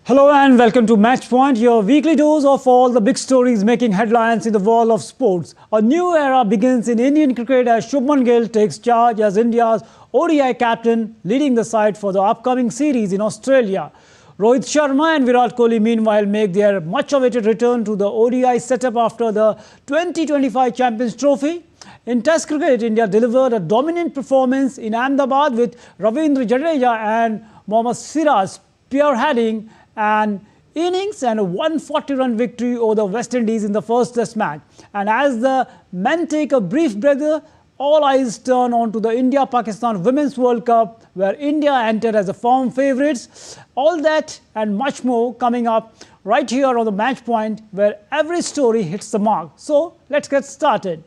Hello and welcome to Match Point, your weekly dose of all the big stories making headlines in the world of sports. A new era begins in Indian cricket as Shubman Gill takes charge as India's ODI captain, leading the side for the upcoming series in Australia. Rohit Sharma and Virat Kohli meanwhile make their much-awaited return to the ODI setup after the 2025 Champions Trophy. In Test cricket, India delivered a dominant performance in Ahmedabad with Ravindra Jadeja and Mohammad Siraj spearheading an innings and a 140-run victory over the West Indies in the first Test match. And as the men take a brief breather, all eyes turn on to the India-Pakistan Women's World Cup, where India entered as the firm favourites. All that and much more coming up right here on the Match Point, where every story hits the mark. So let's get started.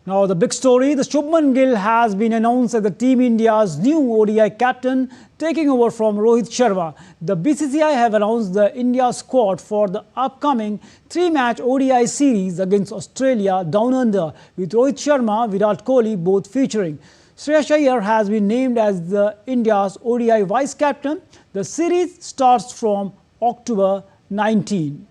Now, the big story, the Shubman Gill has been announced as the Team India's new ODI captain, taking over from Rohit Sharma. The BCCI have announced the India squad for the upcoming three-match ODI series against Australia Down Under, with Rohit Sharma, Virat Kohli both featuring. Shreyas Iyer has been named as the India's ODI vice-captain. The series starts from October 19.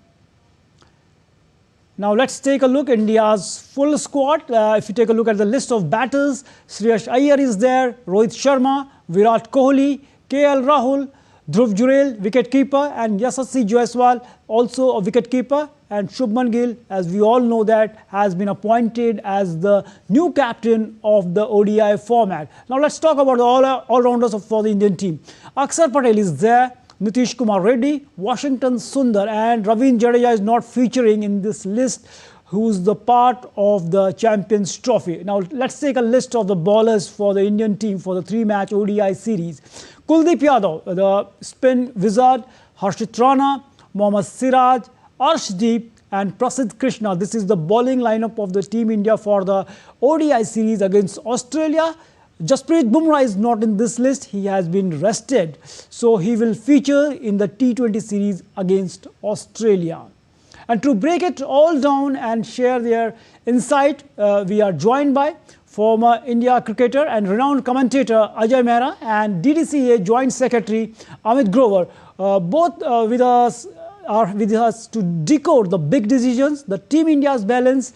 Now let's take a look at India's full squad. If you take a look at the list of batters, Shreyas Iyer is there, Rohit Sharma, Virat Kohli, KL Rahul, Dhruv Jurel, wicketkeeper, and Yashasvi Jaiswal, also a wicketkeeper, and Shubman Gill, as we all know that, has been appointed as the new captain of the ODI format. Now let's talk about the all-rounders for the Indian team. Akshar Patel is there, Nitish Kumar Reddy, Washington Sundar, and Ravindra Jadeja is not featuring in this list, who's the part of the Champions Trophy. Now, let's take a list of the bowlers for the Indian team for the three-match ODI series. Kuldeep Yadav, the spin wizard, Harshit Rana, Mohammad Siraj, Arshdeep, and Prasidh Krishna. This is the bowling lineup of the Team India for the ODI series against Australia. Jasprit Bumrah is not in this list. He has been rested. So he will feature in the T20 series against Australia. And to break it all down and share their insight, we are joined by former India cricketer and renowned commentator Ajay Mehra and DDCA Joint Secretary Amit Grover. Both are with us to decode the big decisions, the Team India's balance,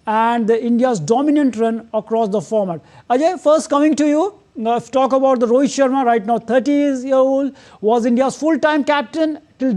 and the India's dominant run across the format. Ajay, first coming to you, let's talk about the Rohit Sharma, right now 30-year-old, was India's full-time captain till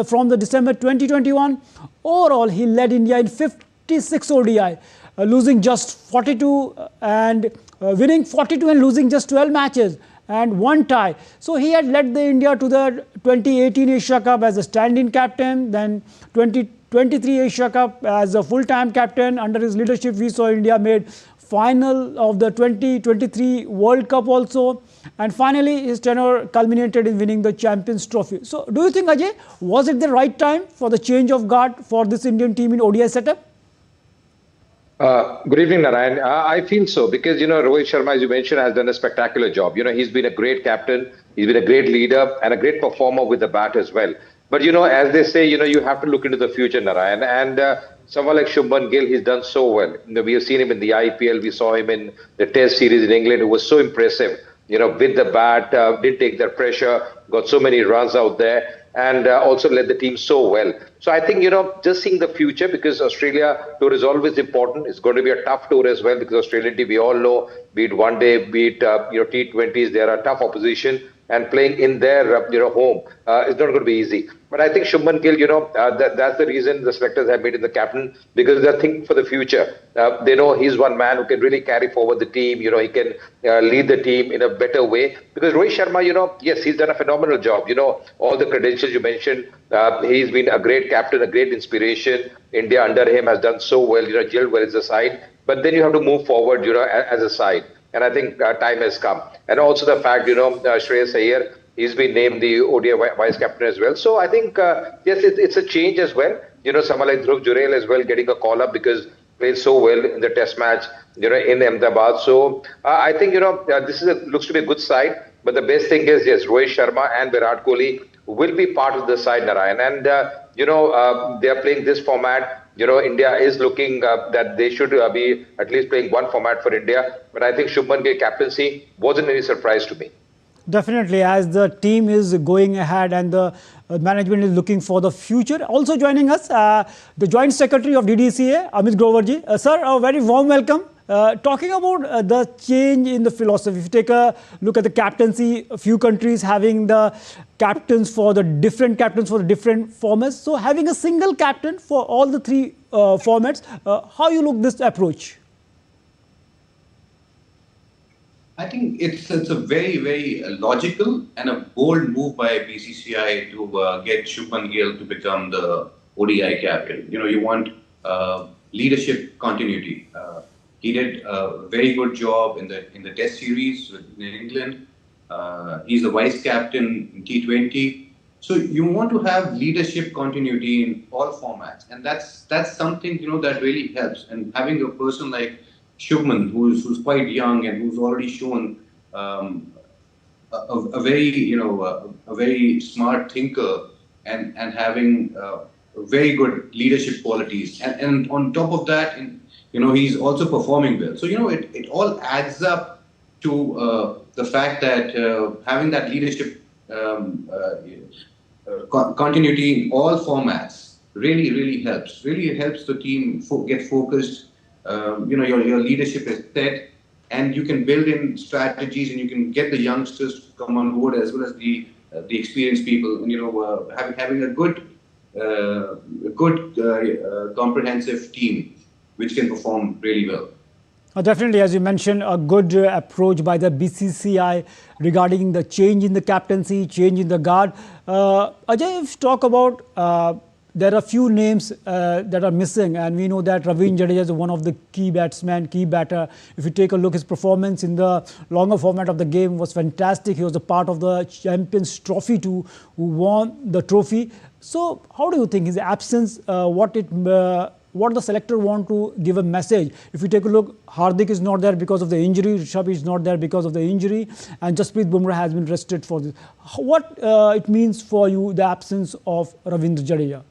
from the December 2021. Overall, he led India in 56 ODI, losing just 42 and winning 42 and losing just 12 matches and one tie. So he had led the India to the 2018 Asia Cup as a stand-in captain, then 2023 Asia Cup as a full-time captain. Under his leadership, we saw India made final of the 2023 World Cup also. And finally, his tenure culminated in winning the Champions Trophy. So do you think, Ajay, was it the right time for the change of guard for this Indian team in ODI setup? Good evening, Narayan. I feel so because, Rohit Sharma, as you mentioned, has done a spectacular job. He's been a great captain, he's been a great leader and a great performer with the bat as well. But, as they say, you have to look into the future, Narayan. And someone like Shubman Gill, he's done so well. We have seen him in the IPL, we saw him in the Test series in England. It was so impressive, with the bat, didn't take that pressure, got so many runs out there, and also led the team so well. So I think, just seeing the future, because Australia tour is always important. It's going to be a tough tour as well, because Australian team, we all know, be it one day, be it T20s, they are a tough opposition, and playing in their home is not going to be easy. But I think Shubman Gill, that's the reason the selectors have made him the captain, because they're thinking for the future. They know he's one man who can really carry forward the team. He can lead the team in a better way. Because Rohit Sharma, yes, he's done a phenomenal job. All the credentials you mentioned, he's been a great captain, a great inspiration. India under him has done so well, gelled well as a side. But then you have to move forward, as a side. And I think time has come. And also the fact, Shreyas Iyer, he's been named the ODI vice captain as well. So I think, yes, it's a change as well. Someone like Dhruv Jurel as well getting a call up because played so well in the Test match, in Ahmedabad. So I think, this looks to be a good side. But the best thing is, yes, Rohit Sharma and Virat Kohli will be part of the side, Narayan. And, they are playing this format India is looking that they should be at least playing one format for India. But I think Shubman Gill captaincy wasn't any surprise to me. Definitely, as the team is going ahead and the management is looking for the future. Also joining us, the Joint Secretary of DDCA, Amit Groverji. Sir, a very warm welcome. Talking about the change in the philosophy, if you take a look at the captaincy, a few countries having the captains for the different formats. So having a single captain for all the three formats, how you look this approach? I think it's a very logical and a bold move by BCCI to get Shubman Gill to become the ODI captain. You want leadership continuity. He did a very good job in the Test series in England. He's the vice captain in T20. So you want to have leadership continuity in all formats, and that's something that really helps. And having a person like Shubman, who's quite young and who's already shown a very smart thinker and having very good leadership qualities, and on top of that, he's also performing well. So it all adds up to the fact that having that leadership continuity in all formats really helps. Really helps the team get focused. Your leadership is set, and you can build in strategies, and you can get the youngsters to come on board as well as the experienced people. And having a good comprehensive team which can perform really well. Definitely, as you mentioned, a good approach by the BCCI regarding the change in the captaincy, change in the guard. Ajay, if you talk about there are a few names that are missing, and we know that Ravindra Jadeja is one of the key batsmen, key batter. If you take a look, his performance in the longer format of the game was fantastic. He was a part of the Champions Trophy too, who won the trophy. So how do you think his absence, what the selector want to give a message? If you take a look, Hardik is not there because of the injury, Rishabh is not there because of the injury, and Jasprit Bumrah has been rested for this. What it means for you, the absence of Ravindra Jadeja?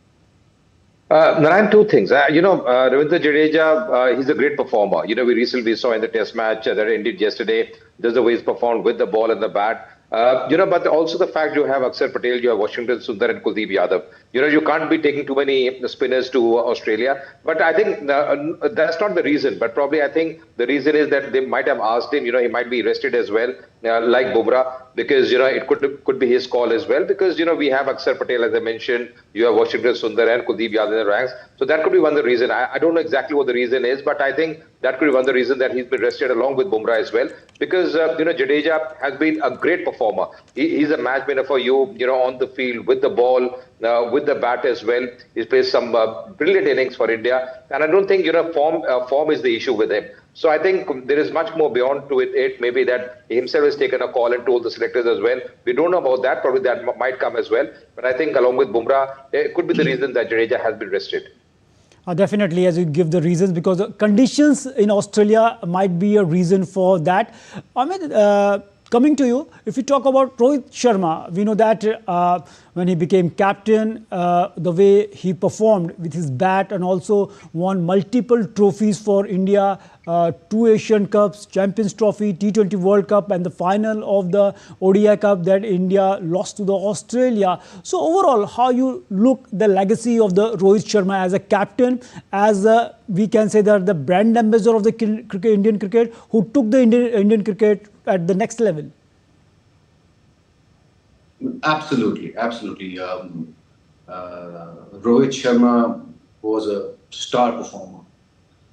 Narayan, two things. Ravindra Jadeja, he's a great performer. We recently saw in the test match that ended yesterday, just the way he's performed with the ball and the bat. But also the fact you have Akshar Patel, you have Washington Sundar and Kuldeep Yadav. You can't be taking too many spinners to Australia. But I think that's not the reason. But probably I think the reason is that they might have asked him, he might be rested as well, like Bumrah, because, it could be his call as well. Because, we have Akshar Patel, as I mentioned, you have Washington Sundar and Kuldeep Yadav in the ranks. So that could be one of the reason. I don't know exactly what the reason is, but I think that could be one of the reasons that he's been rested along with Bumrah as well. Because, Jadeja has been a great performer. He's a match winner for you, on the field, with the ball, with the bat as well. He's played some brilliant innings for India. And I don't think, form is the issue with him. So I think there is much more beyond to it. Maybe that he himself has taken a call and told the selectors as well. We don't know about that. Probably that might come as well. But I think along with Bumrah, it could be the reason that Jadeja has been rested. Definitely, as you give the reasons, because the conditions in Australia might be a reason for that. Ahmed, coming to you, if you talk about Rohit Sharma, we know that when he became captain, the way he performed with his bat and also won multiple trophies for India, 2 Asian Cups, Champions Trophy, T20 World Cup, and the final of the ODI Cup that India lost to the Australia. So overall, how you look the legacy of the Rohit Sharma as a captain, as we can say that the brand ambassador of the Indian cricket, who took the Indian cricket at the next level? Absolutely. Rohit Sharma was a star performer.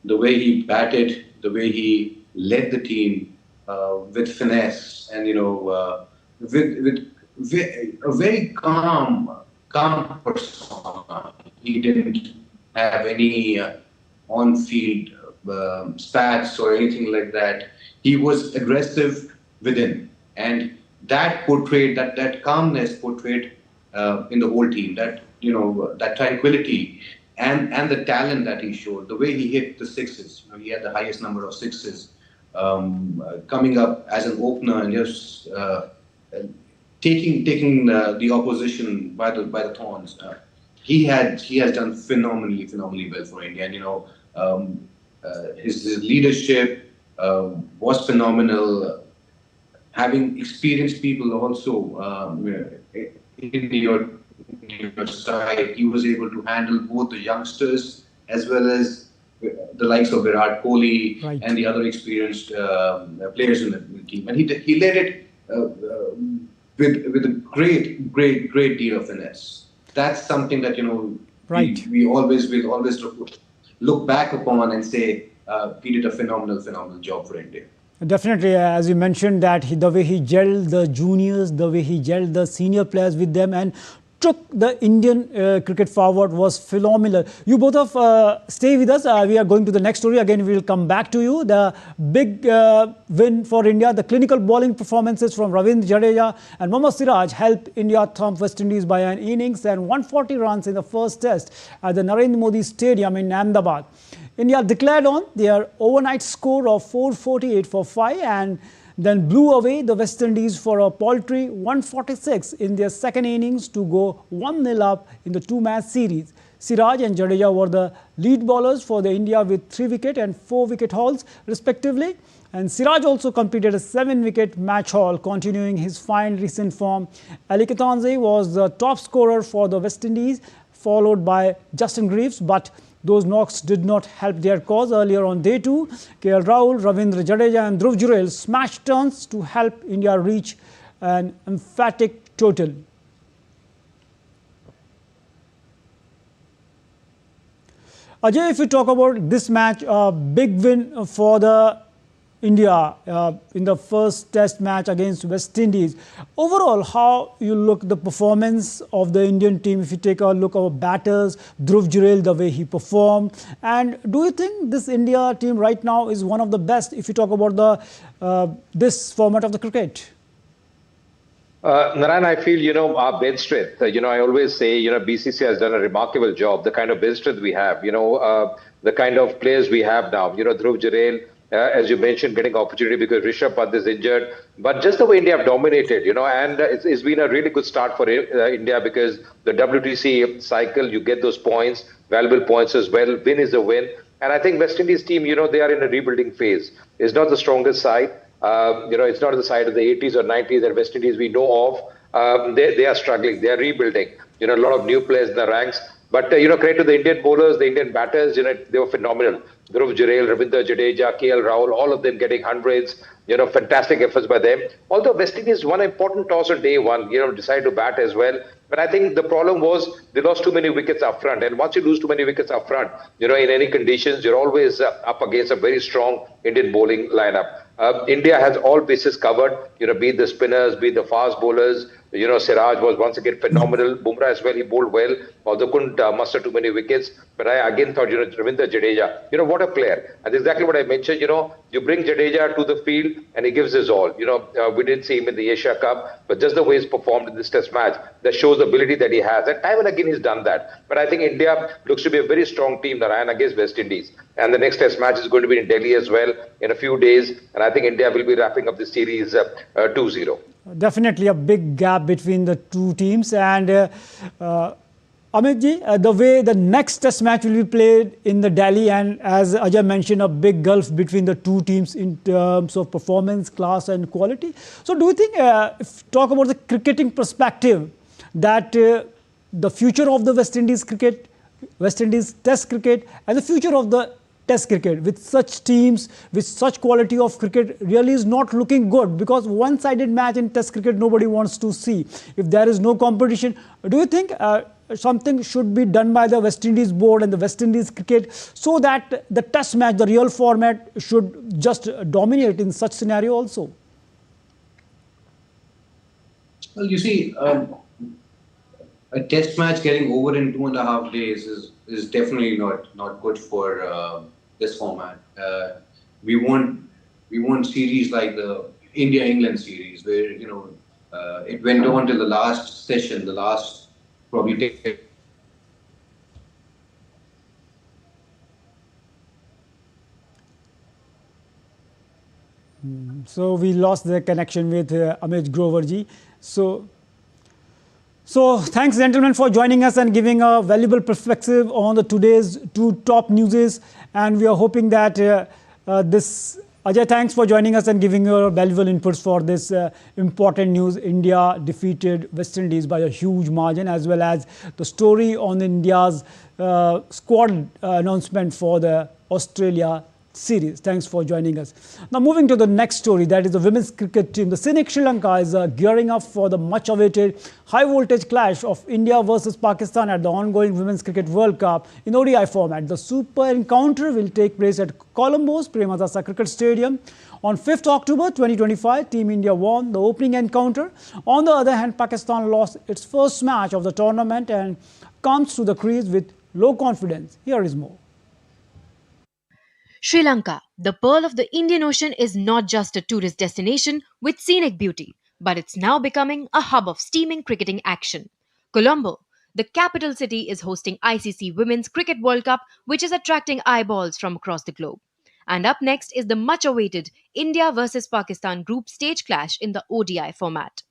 The way he batted, the way he led the team with finesse, and with a very calm persona. He didn't have any on-field spats or anything like that. He was aggressive within, and that portrayed that calmness portrayed in the whole team. That tranquility and the talent that he showed. The way he hit the sixes. He had the highest number of sixes coming up as an opener and just taking the opposition by the thorns. he has done phenomenally well for India. And his leadership was phenomenal. Having experienced people also in your side, he was able to handle both the youngsters as well as the likes of Virat Kohli and the other experienced players in the team. And he led it with a great deal of finesse. That's something that we always will always look back upon and say he did a phenomenal job for India. Definitely, as you mentioned, that the way he gelled the juniors, the way he gelled the senior players with them and took the Indian cricket forward was phenomenal. You both of stay with us. We are going to the next story. Again, we will come back to you. The big win for India, the clinical bowling performances from Ravindra Jadeja and Mohammad Siraj helped India thump West Indies by an innings and 140 runs in the first test at the Narendra Modi Stadium in Ahmedabad. India declared on their overnight score of 448 for 5 and then blew away the West Indies for a paltry 146 in their second innings to go 1-0 up in the two-match series. Siraj and Jadeja were the lead bowlers for the India with 3-wicket and 4-wicket hauls respectively. And Siraj also completed a 7-wicket match haul, continuing his fine recent form. Ali Ketanze was the top scorer for the West Indies, followed by Justin Greaves, but those knocks did not help their cause. Earlier on day 2, KL Rahul, Ravindra Jadeja and Dhruv Jurel smashed turns to help India reach an emphatic total. Ajay, if we talk about this match, a big win for the India in the first test match against West Indies. Overall, how you look the performance of the Indian team, if you take a look at our batters, Dhruv Jurel, the way he performed, and do you think this India team right now is one of the best if you talk about the this format of the cricket? Narayan, I feel, our bench strength, I always say, BCC has done a remarkable job. The kind of bench strength we have, the kind of players we have now, Dhruv Jurel, as you mentioned, getting opportunity because Rishabh Pant is injured. But just the way India have dominated, and it's been a really good start for India because the WTC cycle, you get those points, valuable points as well. Win is a win. And I think West Indies team, they are in a rebuilding phase. It's not the strongest side. It's not the side of the 80s or 90s that West Indies we know of. They are struggling. They are rebuilding. A lot of new players in the ranks. But, credit to the Indian bowlers, the Indian batters, they were phenomenal. Dhruv Jurel, Ravindra Jadeja, KL Rahul, all of them getting hundreds, fantastic efforts by them. Although West Indies won an important toss on day 1, decided to bat as well. But I think the problem was they lost too many wickets up front. And once you lose too many wickets up front, in any conditions, you're always up against a very strong Indian bowling lineup. India has all bases covered, be it the spinners, be it the fast bowlers. Siraj was once again phenomenal. Bumrah as well, he bowled well, although couldn't muster too many wickets. But I again thought, Ravindra Jadeja, what a player. And exactly what I mentioned, you bring Jadeja to the field and he gives his all. We didn't see him in the Asia Cup, but just the way he's performed in this test match, that shows the ability that he has. And time and again he's done that. But I think India looks to be a very strong team, Narayan, against West Indies. And the next test match is going to be in Delhi as well in a few days. And I think India will be wrapping up the series 2-0. Definitely a big gap between the two teams. And Amitji, the way the next test match will be played in the Delhi, and as Ajay mentioned, a big gulf between the two teams in terms of performance, class and quality. So do you think, if talk about the cricketing perspective, that the future of the West Indies cricket, West Indies test cricket and the future of the test cricket with such teams, with such quality of cricket really is not looking good, because one-sided match in test cricket nobody wants to see. If there is no competition, do you think something should be done by the West Indies board and the West Indies cricket so that the test match, the real format, should just dominate in such scenario also? Well, you see, a test match getting over in 2.5 days is definitely not good for this format. We want series like the India-England series where it went on till the last session, the last probably. So we lost the connection with Amit Groverji. So So thanks, gentlemen, for joining us and giving a valuable perspective on the today's two top newses. And we are hoping that this Ajay, thanks for joining us and giving your valuable inputs for this important news. India defeated West Indies by a huge margin, as well as the story on India's squad announcement for the Australia series. Thanks for joining us. Now moving to the next story, that is the women's cricket team. The scenic Sri Lanka is gearing up for the much awaited high voltage clash of India versus Pakistan at the ongoing Women's Cricket World Cup in ODI format. The super encounter will take place at Colombo's Premadasa Cricket Stadium on 5th October 2025. Team India won the opening encounter. On the other hand, Pakistan lost its first match of the tournament and comes to the crease with low confidence. Here is more. Sri Lanka, the pearl of the Indian Ocean, is not just a tourist destination with scenic beauty, but it's now becoming a hub of steaming cricketing action. Colombo, the capital city, is hosting ICC Women's Cricket World Cup, which is attracting eyeballs from across the globe. And up next is the much-awaited India versus Pakistan group stage clash in the ODI format.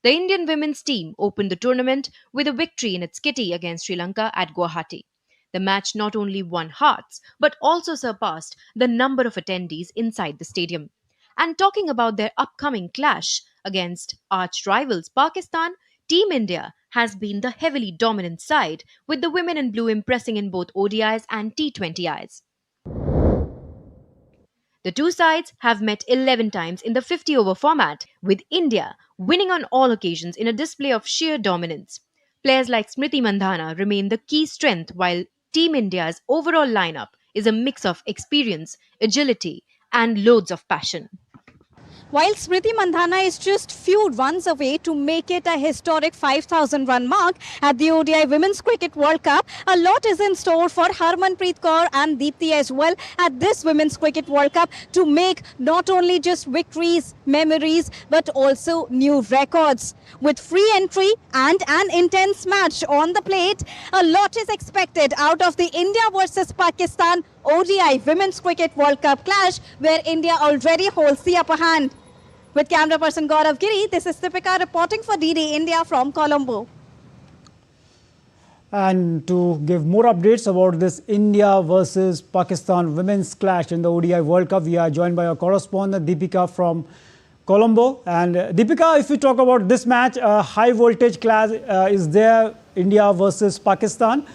The Indian women's team opened the tournament with a victory in its kitty against Sri Lanka at Guwahati. The match not only won hearts, but also surpassed the number of attendees inside the stadium. And talking about their upcoming clash against arch rivals Pakistan, Team India has been the heavily dominant side, with the women in blue impressing in both ODIs and T20Is. The two sides have met 11 times in the 50-over format, with India winning on all occasions in a display of sheer dominance. Players like Smriti Mandhana remain the key strength, while Team India's overall lineup is a mix of experience, agility, and loads of passion. While Smriti Mandhana is just few runs away to make it a historic 5,000 run mark at the ODI Women's Cricket World Cup, a lot is in store for Harmanpreet Kaur and Deepti as well at this Women's Cricket World Cup to make not only just victories, memories, but also new records. With free entry and an intense match on the plate, a lot is expected out of the India versus Pakistan ODI Women's Cricket World Cup clash, where India already holds the upper hand. With camera person Gaurav Giri, this is Deepika reporting for DD India from Colombo. And to give more updates about this India versus Pakistan women's clash in the ODI World Cup, we are joined by our correspondent Deepika from Colombo. And Deepika, if we talk about this match, high voltage clash is there, India versus Pakistan.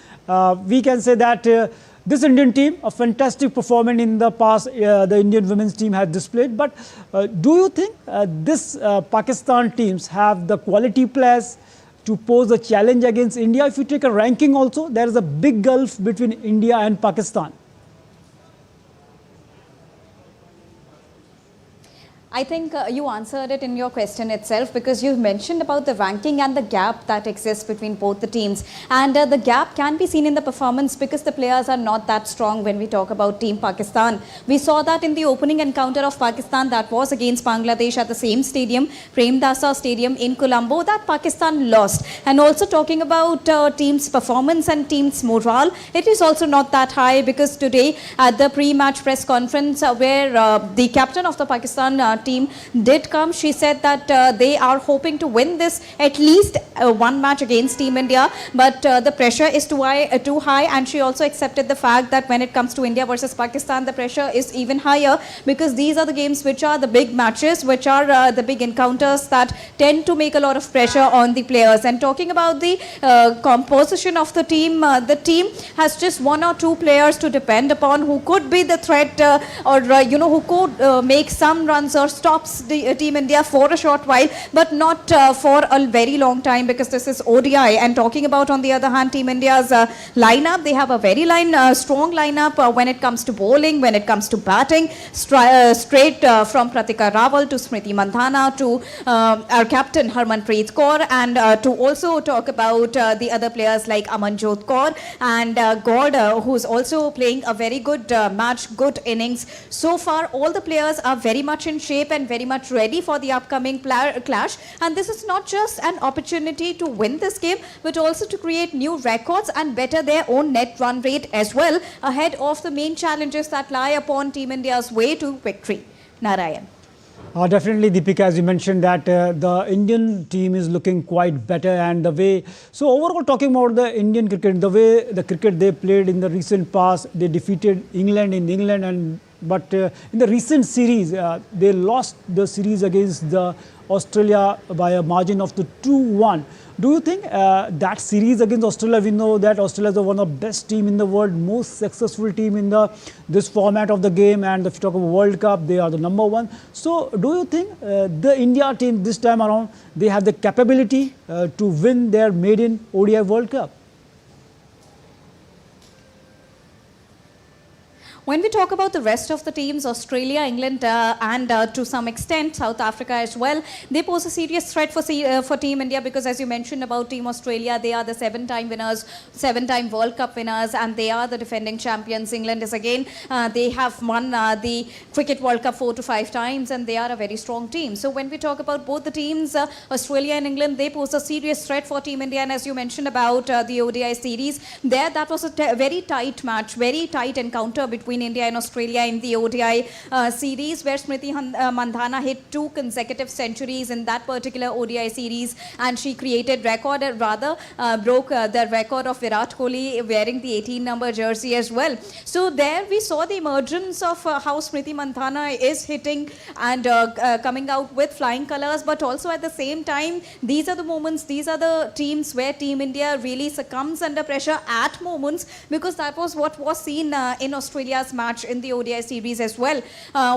We can say that this Indian team, a fantastic performance in the past, the Indian women's team has displayed. But do you think this Pakistan teams have the quality players to pose a challenge against India? If you take a ranking also, there is a big gulf between India and Pakistan. I think you answered it in your question itself, because you mentioned about the ranking and the gap that exists between both the teams. And the gap can be seen in the performance because the players are not that strong when we talk about Team Pakistan. We saw that in the opening encounter of Pakistan that was against Bangladesh at the same stadium, Premdasa Stadium in Colombo, that Pakistan lost. And also talking about team's performance and team's morale, it is also not that high, because today at the pre-match press conference where the captain of the Pakistan team did come, she said that they are hoping to win this at least one match against Team India, but the pressure is too high, and she also accepted the fact that when it comes to India versus Pakistan, the pressure is even higher, because these are the games which are the big matches, which are the big encounters that tend to make a lot of pressure on the players. And talking about the composition of the team has just one or two players to depend upon who could be the threat or who could make some runs or stops the Team India for a short while, but not for a very long time, because this is ODI. And talking about, on the other hand, Team India's lineup, they have a very strong lineup when it comes to bowling, when it comes to batting, straight from Pratika Rawal to Smriti Mandhana to our captain Harmanpreet Kaur, and to also talk about the other players like Amanjot Kaur and Gaur, who's also playing a very good match, good innings. So far, all the players are very much in shape and very much ready for the upcoming clash. And this is not just an opportunity to win this game, but also to create new records and better their own net run rate as well, ahead of the main challenges that lie upon Team India's way to victory. Narayan. Definitely, Deepika, as you mentioned that the Indian team is looking quite better, and the way, so overall talking about the Indian cricket, the way the cricket they played in the recent past, they defeated England in England, and but in the recent series, they lost the series against the Australia by a margin of the 2-1. Do you think that series against Australia, we know that Australia is one of the best team in the world, most successful team in the this format of the game, and if you talk about World Cup, they are the number one. So do you think the India team this time around, they have the capability to win their maiden ODI World Cup? When we talk about the rest of the teams, Australia, England, and to some extent South Africa as well, they pose a serious threat for Team India because, as you mentioned about Team Australia, they are the 7-time winners, 7-time World Cup winners, and they are the defending champions. England is again, they have won the Cricket World Cup 4 to 5 times, and they are a very strong team. So when we talk about both the teams, Australia and England, they pose a serious threat for Team India. And as you mentioned about the ODI series, that was a very tight match, very tight encounter between India and Australia in the ODI series, where Smriti Mandhana hit 2 consecutive centuries in that particular ODI series, and she created record, broke the record of Virat Kohli wearing the 18 number jersey as well. So there we saw the emergence of how Smriti Mandhana is hitting and coming out with flying colours, but also at the same time, these are the moments, these are the teams where Team India really succumbs under pressure at moments, because that was what was seen in Australia's match in the ODI series as well.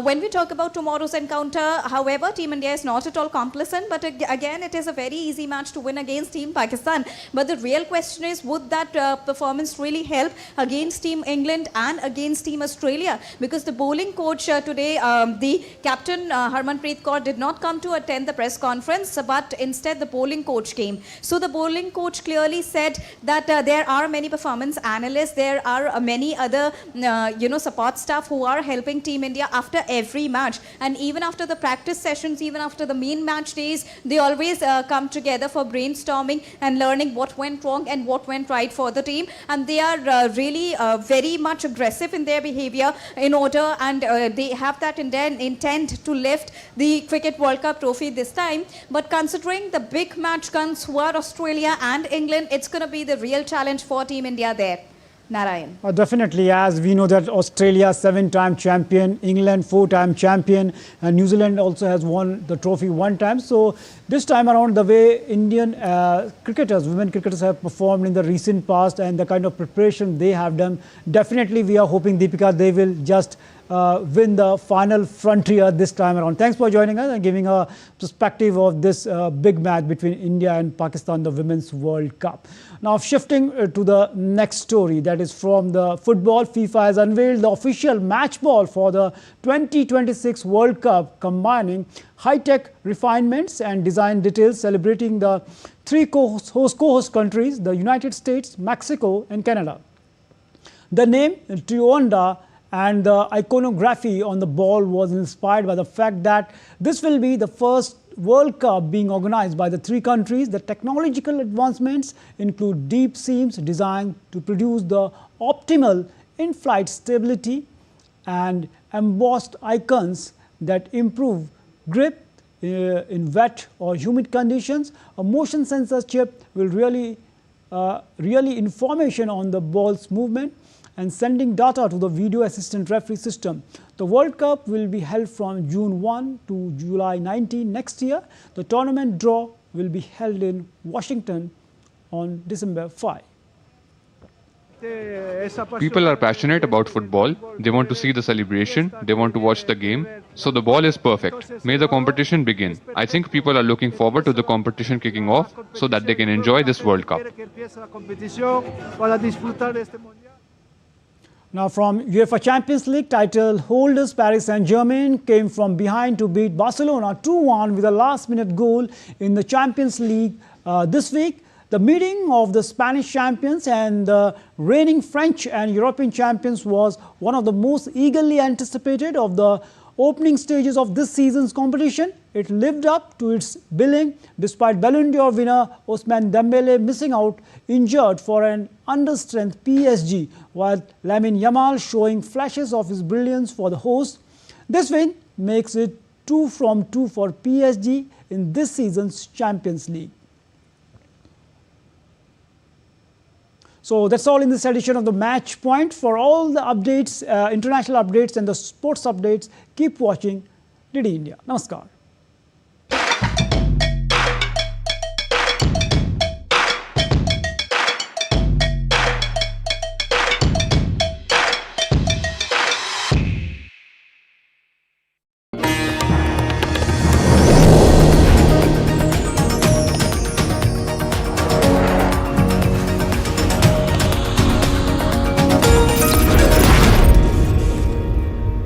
When we talk about tomorrow's encounter, however, Team India is not at all complacent, but again, it is a very easy match to win against Team Pakistan. But the real question is, would that performance really help against Team England and against Team Australia? Because the bowling coach today, the captain Harmanpreet Kaur, did not come to attend the press conference, but instead the bowling coach came. So the bowling coach clearly said that there are many performance analysts, there are many other support staff who are helping Team India after every match, and even after the practice sessions, even after the main match days, they always come together for brainstorming and learning what went wrong and what went right for the team. And they are really very much aggressive in their behavior in order, and they have that intent to lift the Cricket World Cup trophy this time. But considering the big match guns who are Australia and England, it's going to be the real challenge for Team India there. Narayan. Definitely, as we know that Australia 7-time champion, England 4-time champion, and New Zealand also has won the trophy 1 time. So this time around, the way Indian cricketers, women cricketers have performed in the recent past and the kind of preparation they have done, definitely we are hoping, Deepika, they will just win the final frontier this time around. Thanks for joining us and giving a perspective of this big match between India and Pakistan, the Women's World Cup. Now shifting to the next story, that is from the football. FIFA has unveiled the official match ball for the 2026 World Cup, combining high-tech refinements and design details, celebrating the 3 co-host countries, the United States, Mexico and Canada. The name Trionda and the iconography on the ball was inspired by the fact that this will be the first World Cup being organized by the 3 countries. The technological advancements include deep seams designed to produce the optimal in-flight stability and embossed icons that improve grip in wet or humid conditions. A motion sensor chip will really information on the ball's movement and sending data to the video assistant referee system. The World Cup will be held from June 1 to July 19 next year. The tournament draw will be held in Washington on December 5. People are passionate about football. They want to see the celebration. They want to watch the game. So the ball is perfect. May the competition begin. I think people are looking forward to the competition kicking off so that they can enjoy this World Cup. Now from UEFA Champions League, title holders Paris Saint-Germain came from behind to beat Barcelona 2-1 with a last-minute goal in the Champions League this week. The meeting of the Spanish champions and the reigning French and European champions was one of the most eagerly anticipated of the opening stages of this season's competition. It lived up to its billing despite Ballon d'Or winner Ousmane Dembele missing out injured for an understrength PSG, while Lamine Yamal showing flashes of his brilliance for the host. This win makes it 2 from 2 for PSG in this season's Champions League. So that's all in this edition of the Match Point. For all the updates, international updates and the sports updates, keep watching DD India. Namaskar.